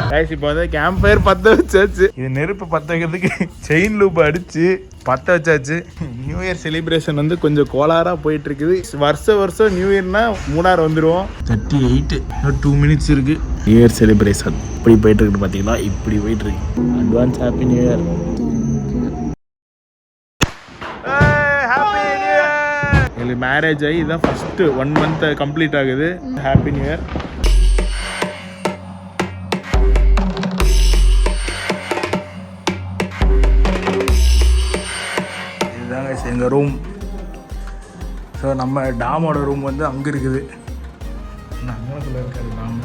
இப்போ வந்து camp fire பற்ற வச்சாச்சு. இது நெருப்பு பற்ற வைக்கிறதுக்கு செயின் லூப் அடிச்சு பற்ற வச்சாச்சு. நியூ இயர் செலிப்ரேஷன் வந்து கொஞ்சம் கோளாறாக போயிட்டு இருக்குது. வருஷம் நியூ இயர்னா மூணார் வந்துடுவோம். 38 2 மினிட்ஸ் இருக்கு. நியூ இயர் செலிப்ரேஷன் இப்படி போயிட்டு இருக்கு. பார்த்தீங்களா இப்படி போயிட்டு இருக்கு. Advance happy new year. எங்களுக்கு மேரேஜ் ஆகி இதுதான் ஃபர்ஸ்ட் 1 மந்த் கம்ப்ளீட் ஆகுது. Happy new year. எங்கள் ரூம். ஸோ நம்ம டாமோட ரூம் வந்து அங்கே இருக்குது. அங்கனக்குள்ளே இருக்காது டாம்.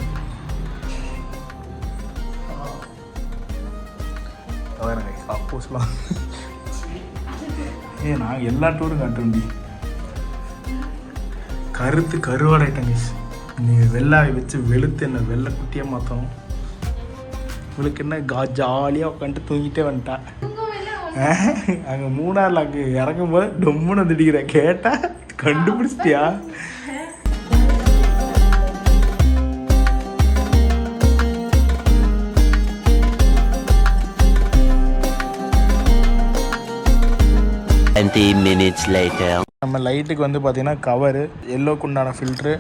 வரங்க அப்போஸ்லாம் நாங்கள் எல்லா டூரும் காட்டுறோம். கருத்து கருவாடாயிட்டங்க. நீங்கள் வெள்ளாவை வச்சு வெளுத்து என்ன வெள்ளை குட்டியாக மாற்றணும். இவளுக்கு என்ன ஜாலியாக உட்காந்துட்டு தூங்கிட்டே வந்துட்டா. அங்கே மூணாரில் அங்கே இறங்கும் போது டொம்முன்னு வந்துடிக்கிற கேட்டா கண்டுபிடிச்சிட்டியா? நம்ம லைட்டுக்கு வந்து பார்த்தீங்கன்னா கவரு, எல்லோக்கு உண்டான ஃபில்ட்ரு,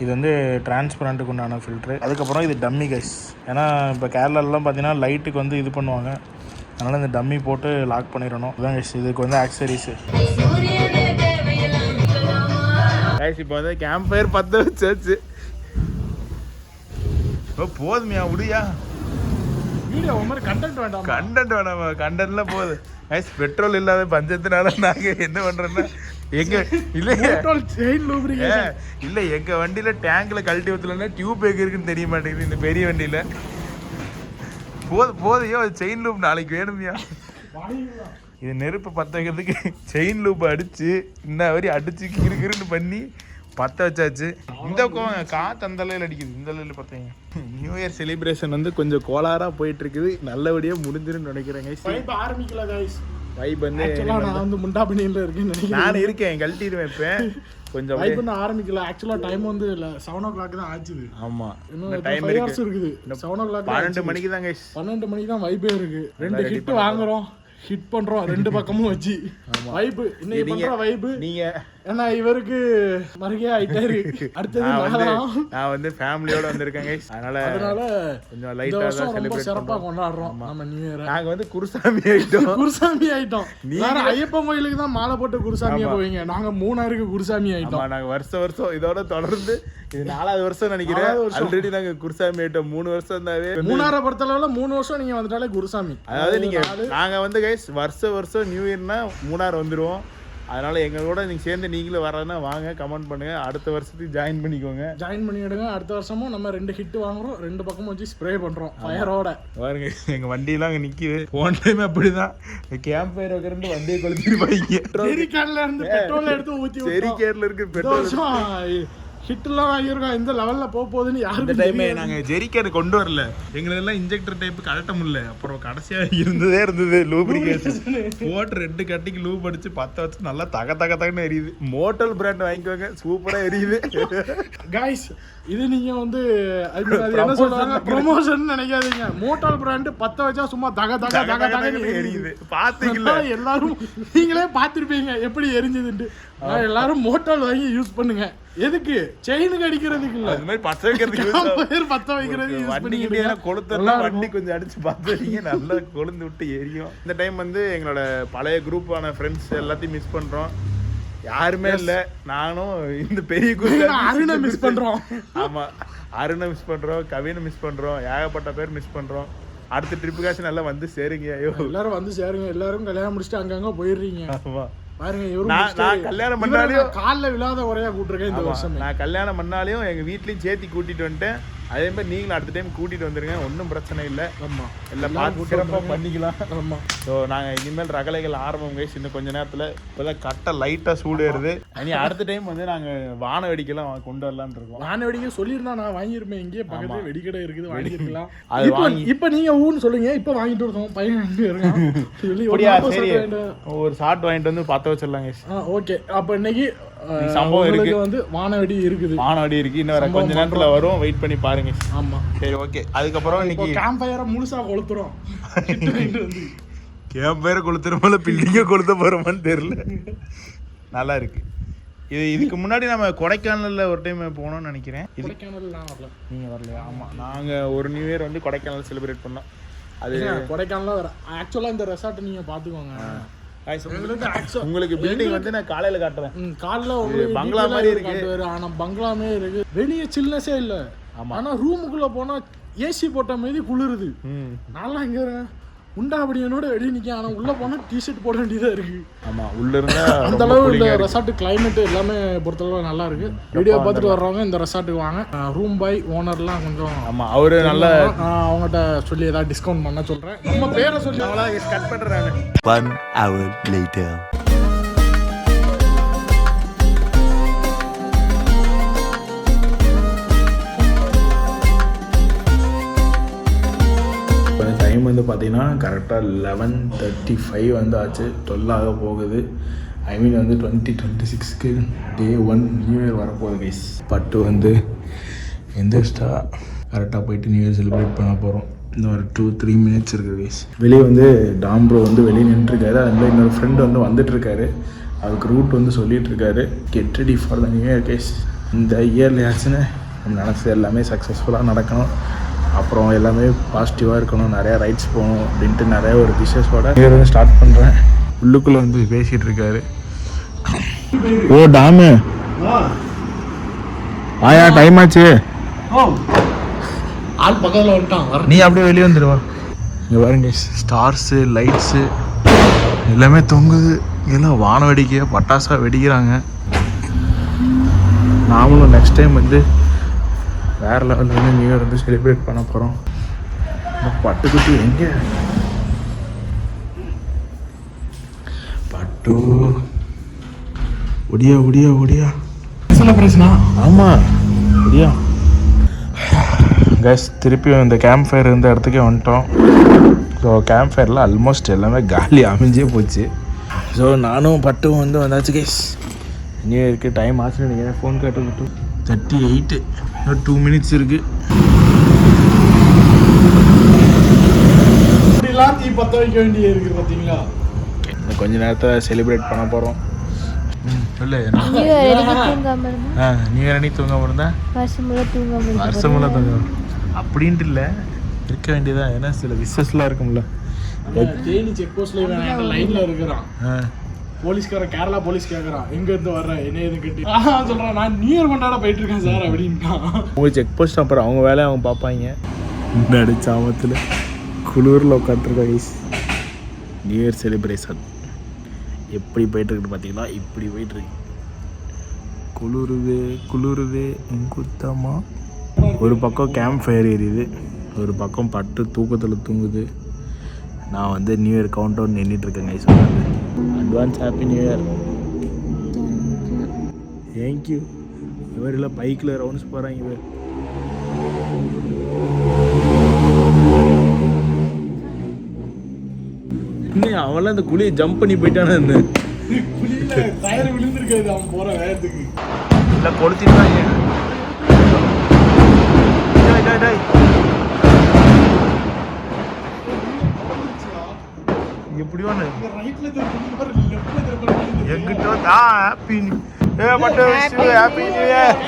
இது வந்து டிரான்ஸ்பரண்ட்டுக்கு உண்டான ஃபில்ட்ரு, அதுக்கப்புறம் இது டம்மி கைஸ். ஏன்னா இப்போ கேரளாலலாம் பார்த்தீங்கன்னா லைட்டுக்கு வந்து இது பண்ணுவாங்க, அதனால் இந்த டம்மி போட்டு லாக் பண்ணிடணும். இதுதான் கைஸ் இதுக்கு வந்து ஆக்சரிஸு. கைஸ் இப்போ வந்து கேம்ப் ஃபயர் பற்ற வச்சாச்சு. போதுமையா விடுயா வீடியோ ஒரு மாதிரி கண்டென்ட் வேண்டாமா? கண்டென்ட்லாம் போகுது கைஸ். பெட்ரோல் இல்லாத பஞ்சத்தினால நாங்கள் என்ன பண்ணுறோன்னா இல்லை எங்கள் வண்டியில் டேங்கில் கழட்டி ஊற்றலன்னா டியூப் எங்கே இருக்குன்னு தெரிய மாட்டேங்குது இந்த பெரிய வண்டியில். போதையோ செயின் லூப் நாளைக்கு வேணுமையா? இது நெருப்பு பற்ற வைக்கிறதுக்கு செயின் லூப் அடிச்சு இன்ன வரி அடிச்சு கிருன்னு பண்ணி பற்ற வச்சாச்சு. இந்த காற்று அந்த அளவில் அடிக்குது. இந்த அளவில் பார்த்தீங்க. நியூ இயர் செலிப்ரேஷன் வந்து கொஞ்சம் கோளாறாக போயிட்டு இருக்குது. நல்லபடியாக முடிஞ்சிருன்னு நினைக்கிறேங்க. ஆரம்பிக்கல கைஸ். வைப் வந்து நான் வந்து முண்டா பண்ணியில் இருக்கேன்னு நினைக்கிறேன். நான் இருக்கேன் கழட்டிடுவேன் இப்போ. கொஞ்சம் வைப் பண்ண ஆரம்பிக்கல. ஆக்சுவலா டைம் வந்து 7 o'clock தான் ஆச்சுது. ஆமா இன்னும் டைம் இருக்குது. 7 o'clock 12 மணிக்கு தான் கைஸ். 12 மணிக்கு தான் வைப்பே இருக்கு. 2 ஹிட் வாங்குறோம், ஹிட் பண்றோம் 2 பக்கமும் வச்சு. வைப் இன்னைக்கு பண்ற வைப் நீங்க ஏன்னா இவருக்கு மறுகே ஆயிட்டே இருக்கு. அடுத்தது நான் வந்து ஃபேமிலியோட வந்திருக்கேன் கைஸ். அதனால கொஞ்சம் லைட்டா தான் செலிப்ரேட் சிறப்பா கொண்டாடுறோம் நம்ம நியூ இயர். நாங்க வந்து குருசாமி ஆயிட்டோம். நீங்க ஐயப்பன் கோயிலுக்கு தான் மாலை போட்டு குருசாமியா போவீங்க. நாங்க மூணாருக்கு குருசாமி ஆயிட்டோம். நாங்க வருஷம் இதோட தொடர்ந்து இது 4வது வருஷம் நினைக்கிறேன். ஆல்ரெடி நாங்க குருசாமி ஆயிட்டோம். 3 வருஷம் இருந்தாவே மூணாரை பொறுத்தளவுல 3 வருஷம் நீங்க வந்துட்டாலே குருசாமி. அதாவது நாங்க வந்து கைஸ் வருஷம் நியூ இயர்னா மூணார் வந்துருவோம். அதனால எங்க கூட நீங்க சேர்ந்து நீங்களும் வரனா வாங்க, கமெண்ட் பண்ணுங்க. அடுத்த வருஷத்துக்கு ஜாயின் பண்ணிடுங்க. அடுத்த வருஷமும் நம்ம 2 ஹிட் வாங்குறோம், 2 பக்கமும் வச்சு ஸ்ப்ரே பண்றோம் ஃபயரோட. பாருங்க எங்க வண்டியெல்லாம் அங்க நிக்குது. போன டைம் அப்படிதான் கேம்ப் ஃபயர் வைக்கிறேன் வண்டியை கொளுத்திருப்பாங்க. செரிக்கேர்ல இருந்து பெட்ரோல் எடுத்து ஊத்தி செரிக்கேர்ல இருக்கு பெட்ரோல் ஹிட்லாம் வாங்கியிருக்கோம். இந்த லெவலில் போகுதுன்னு யாரும் டைமே நாங்கள் ஜெரிக்கேர் கொண்டு வரல. எங்களெல்லாம் இன்ஜெக்டர் டைப் கரெக்டாக முடியல. அப்புறம் கடைசியாக இருந்தது லூப்ரிகேஷன் போட்டு 2 கட்டிக்கு லூப் அடிச்சு 10 வச்சு நல்லா தகன்னு எரியுது. மோட்டல் பிராண்ட் வாங்கிக்கோங்க, சூப்பராக எரியுது காய்ஸ். இது நீங்க வந்து என்ன சொல்றாங்க ப்ரொமோஷன் நினைக்காதீங்க. மோட்டல் பிராண்ட் 10 வச்சா சும்மா தக எரியுது. பாத்தீங்களா? எல்லாரும் நீங்களே பார்த்துருப்பீங்க எப்படி எரிஞ்சதுன்ட்டு. எல்லாரும் மோட்டல் வாங்கி யூஸ் பண்ணுங்க. எதுக்கு? செயினுக்கு அடிக்கிறதுக்கு இல்ல, அது மாதிரி பத்த வைக்கிறது வண்டி கொஞ்சம் அடிச்சு பார்த்துருக்கீங்க. நல்லா கொழுந்து விட்டு எரியும். இந்த டைம் வந்து எங்களோட பழைய குரூப்பான ஃப்ரெண்ட்ஸ் எல்லாத்தையும் மிஸ் பண்றோம். யாருமே இல்ல. நானும் இந்த பெரிய அருணை மிஸ் பண்றோம். ஆமா, அருணை மிஸ் பண்றோம், கவினை மிஸ் பண்றோம், ஏகப்பட்ட பேர் மிஸ் பண்றோம். அடுத்த ட்ரிப்புக்காச்சும் நல்லா வந்து சேருங்க. எல்லாரும் வந்து சேருங்க. எல்லாரும் கல்யாணம் முடிச்சுட்டு அங்கங்க போயிடுறீங்க. ஆமா பாருங்க, நான் கல்யாணம் பண்ணாலையும் கால்ல விழாத உரையா கூட்டிருக்கேன் இந்த வருஷம். நான் கல்யாணம் பண்ணாலையும் எங்க வீட்லயும் சேர்த்தி கூட்டிட்டு வந்துட்டேன். அதே மாதிரி நீங்களும் அடுத்த டைம் கூட்டிட்டு வந்துருங்க, ஒன்றும் பிரச்சனை இல்லை. ஆமா, எல்லாம் பார்த்து சிறப்பாக பண்ணிக்கலாம். ஆமா. ஸோ நாங்கள் இனிமேல் ரகலைகள் ஆரம்பம் கைஸ். இன்னும் கொஞ்ச நேரத்தில் இப்போதான் கரெக்டாக லைட்டாக சூடு ஏறுது. இனி அடுத்த டைம் வந்து நாங்கள் வான வெடிக்கலாம் கொண்டு வரலான்னு இருக்கோம். வான வெடிக்க சொல்லியிருந்தா நான் வாங்கியிருப்பேன். இங்கேயே பக்கத்துல வெடிக்கடை இருக்குது, வாங்கிக்கலாம். அது இப்போ நீங்க ஊன்னு சொல்லுங்க, இப்போ வாங்கிட்டு இருக்கோம். பையன் ஒரு ஷார்ட் வாங்கிட்டு வந்து 10 வச்சிடலாம் கைஸ். ஓகே, அப்போ இன்னைக்கு சம்பவம் இருக்கு வந்து வானவெடி இருக்குது. வானவெடி இருக்கு, இன்னும் வர கொஞ்ச நேரத்துல வரும், வெயிட் பண்ணி பாருங்க. ஆமா சரி ஓகே. அதுக்கப்புறம் இன்னைக்கு கேம்ப் ஃபயரை முழுசா கொளுத்துறோம். வந்து கேம்ப் ஃபயரை கொளுத்துறோம்ல, பில்டிங்க கொளுத்த போறோமான்னு தெரியல. நல்லா இருக்கு. இதுக்கு முன்னாடி நம்ம கொடைக்கானல்ல ஒரு டைம் போனோம்னு நினைக்கிறேன். கொடைக்கானல்லாம் வரல. நீங்க வரலையா? ஆமா, நாங்க ஒரு நியூ இயர் வந்து கொடைக்கானல் செலிப்ரேட் பண்ணோம். அது கொடைக்கானல்ல வர ஆக்சுவலா இந்த ரெசார்ட் நீங்க பாத்துக்கோங்க. உங்களுக்கு பில்டிங் வந்து நான் காலையில காட்டுறேன். காலைல உங்களுக்கு பங்களா மாதிரி இருக்கு. ஆனா பங்களாமே இருக்கு. வெளியே சில்னஸே இல்ல. ஆனா ரூமுக்குள்ள போனா ஏசி போட்ட மாதிரி குளிருது. நான்லாம் இங்க உண்டாபடியனோட வெளியே நிக்க. ஆனா உள்ள போனா டிஷர்ட் போட வேண்டியதா இருக்கு. ஆமா, உள்ள இருந்தா அந்த அளவு இந்த ரெசார்ட் கிளைமேட் எல்லாமே பொறுத்தளவு நல்லா இருக்கு. வீடியோ பார்த்துட்டு வர்றவங்க இந்த ரெசார்ட்டுக்கு வாங்க. ரூம் பாய் ஓனர்லாம் கொஞ்சம் ஆமா, அவரு நல்ல அவங்ககிட்ட சொல்லி ஏதாவது டிஸ்கவுண்ட் பண்ண சொல்றேன். நம்ம பேரை சொல்லி அவங்களா கட் பண்றாங்க. 1 hour later. டைம் வந்து பார்த்தீங்கன்னா கரெக்டாக 11:35 வந்து ஆச்சு. 12 ஆக போகுது. ஐ மீன் வந்து 2026க்கு Day 1 நியூ இயர் வரப்போகுது கைஸ். பட்டு வந்து எந்திரிச்சிட்டா கரெக்டாக போயிட்டு நியூ இயர் செலிப்ரேட் பண்ண போகிறோம். இன்னும் ஒரு 2-3 மினிட்ஸ் இருக்குது கைஸ். வெளியே வந்து டாம்ப்ரோ வந்து வெளியே நின்றுருக்காரு. அதில் இன்னொரு ஃப்ரெண்டு வந்து வந்துட்டுருக்காரு. அதுக்கு ரூட் வந்து சொல்லிகிட்ருக்காரு. Get ready for the new year guys. இந்த இயரில் ஆச்சுன்னு நம்ம நினச்சது எல்லாமே சக்ஸஸ்ஃபுல்லாக நடக்கணும். அப்புறம் எல்லாமே பாசிட்டிவாக இருக்கணும், நிறையா ரைட்ஸ் போகணும் அப்படின்ட்டு நிறைய ஒரு டிஷ்ஷஸோட இயர் வந்து ஸ்டார்ட் பண்ணுறேன். உள்ளுக்குள்ளே வந்து பேசிகிட்டு இருக்காரு. ஓ டாமு ஆயா, டைம் ஆச்சு. ஆள் பக்கத்தில் வந்துட்டான். நீ அப்படியே வெளியே வந்துடுவா. இங்கே பாருங்க, ஸ்டார்ஸு லைட்ஸு எல்லாமே தொங்குது. எல்லாம் வான வெடிக்க பட்டாசாக வெடிக்கிறாங்க. நாமளும் நெக்ஸ்ட் டைம் வந்து வேறு லெவலில் வந்து நியூ இயர் வந்து செலிப்ரேட் பண்ண போகிறோம். பட்டுக்குட்டி எங்கே? பட்டு ஒடியா ஒடியா ஒடியா செலிப்ரேஷனா? ஆமாம் ஒடியா. கேஸ் திருப்பியும் இந்த கேம்ப் ஃபயர் இருந்த இடத்துக்கே வந்துட்டோம். ஸோ கேம்ப் ஃபயரில் ஆல்மோஸ்ட் எல்லாமே காலி அமைஞ்சே போச்சு. ஸோ நானும் பட்டும் வந்து வந்தாச்சு கேஸ். நியூ இயருக்கு டைம் ஆச்சுன்னு நினைக்கிறேன். ஃபோன் காட்டு 38, இன்னும் 2 மினிட்ஸ் இருக்குது. இப்படிலாம் தீ பற்ற வைக்க வேண்டிய இருக்குது பார்த்தீங்களா. இன்னும் கொஞ்ச நேரத்தில் செலிப்ரேட் பண்ண போகிறோம். சொல்லு. நியூ இயர் அன்னைக்கு தூங்காமல் இருந்தேன். வருஷம் முள்ள தூங்க அப்படின்ட்டு இல்லை, இருக்க வேண்டியதா. ஏன்னா சில விசஸ்லாம் இருக்கும்ல. தேனி செக் போஸ்ட்ல லைன்ல இருக்கிறான். போலீஸ்கார கேரளா போலீஸ் கேட்குறான், எங்க இருந்து வர்ற என்ன எது கேட்டு சொல்றான், நான் நியூ இயர் கொண்டாட போயிட்டு இருக்கேன் சார் அப்படின்ட்டான். உங்க செக் போஸ்ட் அப்புறம் அவங்க வேலையை அவங்க பார்ப்பாங்க. முன்னாடி சாமத்தில் குளிரில் உட்காந்துருக்கா கைஸ். நியூ இயர் செலிப்ரேஷன் எப்படி போயிட்டுருக்கு பார்த்தீங்களா? இப்படி போயிட்டுருக்கு. குளிருது குத்தமாக. ஒரு பக்கம் கேம்ப் ஃபயர் எரியுது, ஒரு பக்கம் பட்டு தூக்கத்தில் தூங்குது. நான் வந்து நியூ இயர் கவுண்ட் டவுன் நின்றுட்டுருக்கேன் guys. Advance happy new year. Thank you. இவர் இல்லை பைக்கில் ரவுண்ட்ஸ் போகிறாங்க. இவர் இன்னும் அவெல்லாம் அந்த குழியை ஜம்ப் பண்ணி போயிட்டானே. இந்த குழியில டயர் விழுந்திருக்காது அவன் போற வேகத்துக்கு. இல்லை கொளுத்திட்டாங்க. எப்படியோ எங்கிட்ட ஹாப்பி ஹாப்பி நியூ இயர்.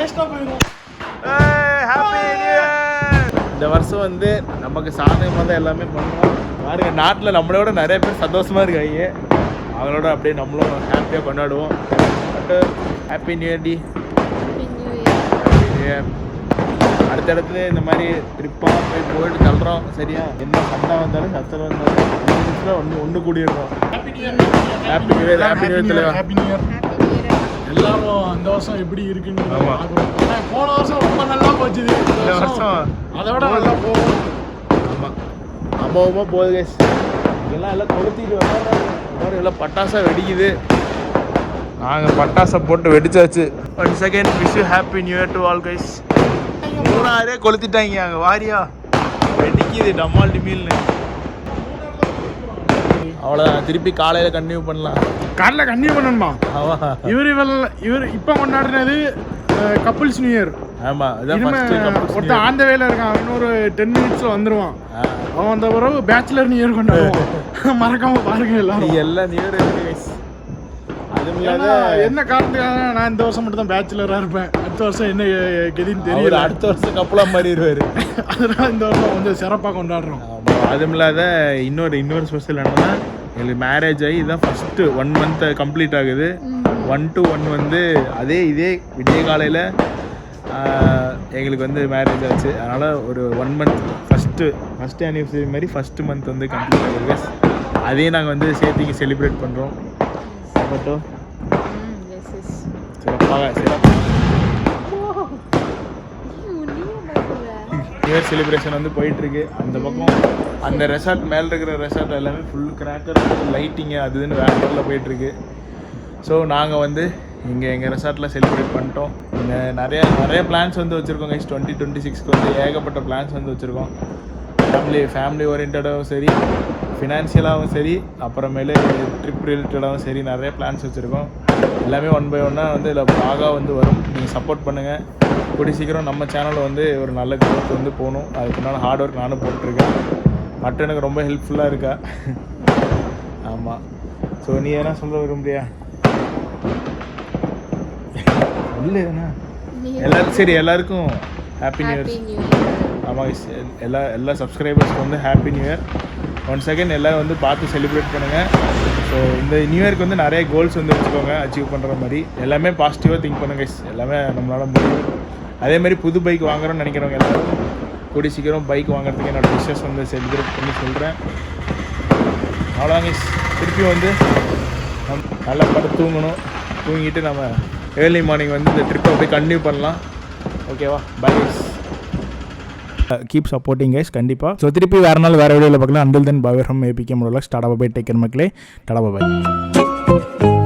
இந்த வருஷம் வந்து நமக்கு சாதகமாக தான் எல்லாமே பண்ணுறோம். பாருங்க, நாட்டில் நம்மளோட நிறைய பேர் சந்தோஷமாக இருக்காங்க. அவங்களோட அப்படியே நம்மளும் ஹாப்பியாக கொண்டாடுவோம். பட் ஹாப்பி நியூ இயர் டி. Happy new year. அடுத்த இடத்துல இந்த மாதிரி ட்ரிப்பாக போயிட்டு தள்ளுறோம். சரியா? என்ன சண்டை வந்தாலும் சத்தம் வந்தாலும் ஒன்று கூடிடுறோம். Happy new year. Happy new year. Happy new year. எல்லாரும் அந்த வருஷம் எப்படி இருக்குன்னு போன வருஷம் ரொம்ப நல்லா போச்சு. இந்த வருஷம் அதை விட நல்லா போகும். ஆமாம், அம்மாவுமா போகுது கேஸ். எல்லாம் கொளுத்திட்டு வர்றாங்க. எல்லாம் பட்டாசா வெடிக்குது. நாங்கள் பட்டாசை போட்டு வெடிச்சாச்சு. Once again wish you happy new year to all guys. 3 கொளுத்திட்டாங்க அங்கே. வாரியா வெடிக்குது டமால் டிமில்னு. அவ்வளோதான், திருப்பி காலையில் கண்டினியூ பண்ணலாம். காலைல கண்டினியூ பண்ணணுமா? இவர் இப்போ கொண்டாடினது கப்புள்ஸ் நியூ இயர். ஆமாம், அதான் ஒருத்தன் ஆந்த வேலை இருக்கான், இன்னொரு 10 minutes வந்துடுவான். அவன் அந்த பிறகு பேச்சுலர் நியூ இயர் கொண்டாடுவான். மறக்காம பாருங்க எல்லாம் நியூ இயர் இருக்கு. அதுவும் இல்லாத என்ன காரணத்துக்காக நான் இந்த வருஷம் மட்டும் தான் பேச்சுலராக இருப்பேன், அடுத்த வருஷம் என்ன கெதின்னு தெரியல. அடுத்த வருஷம் கப்பலாக மாறிடுவார். அதனால இந்த வருஷம் கொஞ்சம் சிறப்பாக கொண்டாடுறோம். அதுவும் இல்லாத இன்னொரு ஸ்பெஷல் என்னன்னா, எங்களுக்கு மேரேஜ் ஆகி இதுதான் ஃபஸ்ட்டு 1 month கம்ப்ளீட் ஆகுது. 1 to 1 வந்து இதே விடிய காலையில் எங்களுக்கு வந்து மேரேஜ் ஆச்சு. அதனால் ஒரு 1 month ஃபஸ்ட்டு ஆனிவர்சரி மாதிரி ஃபஸ்ட்டு மந்த் வந்து கம்ப்ளீட் ஆகுது. அதையும் நாங்கள் வந்து சேர்த்துக்கு செலிப்ரேட் பண்ணுறோம். மட்டும் சிறப்பாக நியூ இயர் செலிப்ரேஷன் வந்து போயிட்டுருக்கு. அந்த பக்கம் அந்த ரெசார்ட் மேலே இருக்கிற ரெசார்ட் எல்லாமே ஃபுல் கிராக்கர் லைட்டிங்கு அது இதுன்னு வேறு லெவலில் போயிட்டுருக்கு. ஸோ நாங்கள் வந்து இங்கே எங்கள் ரெசார்ட்டில் செலிப்ரேட் பண்ணிட்டோம். இங்கே நிறைய பிளான்ஸ் வந்து வச்சுருக்கோம். 2026க்கு வந்து ஏகப்பட்ட பிளான்ஸ் வந்து வச்சுருக்கோம். ஃபேமிலி ஓரியன்டாகவும் சரி, ஃபினான்ஷியலாகவும் சரி, அப்புறமேலே ட்ரிப் ரிலேட்டடாகவும் சரி நிறைய பிளான்ஸ் வச்சுருக்கோம். எல்லாமே 1 by 1 வந்து இதில் ப்ளாகாக வந்து வரும். நீங்கள் சப்போர்ட் பண்ணுங்கள். கூடிய சீக்கிரம் நம்ம சேனலில் வந்து ஒரு நல்ல growth வந்து போகணும். அதுக்குனால ஹார்ட் ஒர்க் நானும் போட்டிருக்கேன். மட்டும் எனக்கு ரொம்ப ஹெல்ப்ஃபுல்லாக இருக்கா. ஆமாம். ஸோ நீ என்ன சொல்ல விரும்புறியா? இல்லைண்ணா எல்லாருக்கும் ஹாப்பி நியூ இயர். ஆமாம், எல்லா சப்ஸ்கிரைபர்ஸ்க்கு வந்து happy new year. Once again எல்லோரும் வந்து பார்த்து செலிப்ரேட் பண்ணுங்கள். ஸோ இந்த நியூ இயர்க்கு வந்து நிறைய கோல்ஸ் வந்து வச்சுக்கோங்க, அச்சீவ் பண்ணுற மாதிரி. எல்லாமே பாசிட்டிவாக திங்க் பண்ணுங்க. எல்லாமே நம்மளால் முடியும். அதேமாதிரி புது பைக் வாங்குறோன்னு நினைக்கிறவங்க எல்லோரும் கூடி சீக்கிரம் பைக் வாங்குறதுக்கு என்னோடய விஷஸ் வந்து செலிப்ரேட் பண்ணி சொல்கிறேன். அவ்வளோதாங்க. திருப்பி வந்து நல்லா படுத்து தூங்கிட்டு நம்ம ஏர்லி மார்னிங் வந்து இந்த ட்ரிப்பை போய் கண்டினியூ பண்ணலாம். ஓகேவா? பை. கீப் சப்போர்ட்டிங் கைஸ் கண்டிப்பாக. ஸோ திருப்பி வேறு நாள் வேறு வீடியோவில் பார்க்கலாம். Until then bye from APK முடலாக்ஸ். Tata bye. டேக் கேர் மக்களே. Tata by.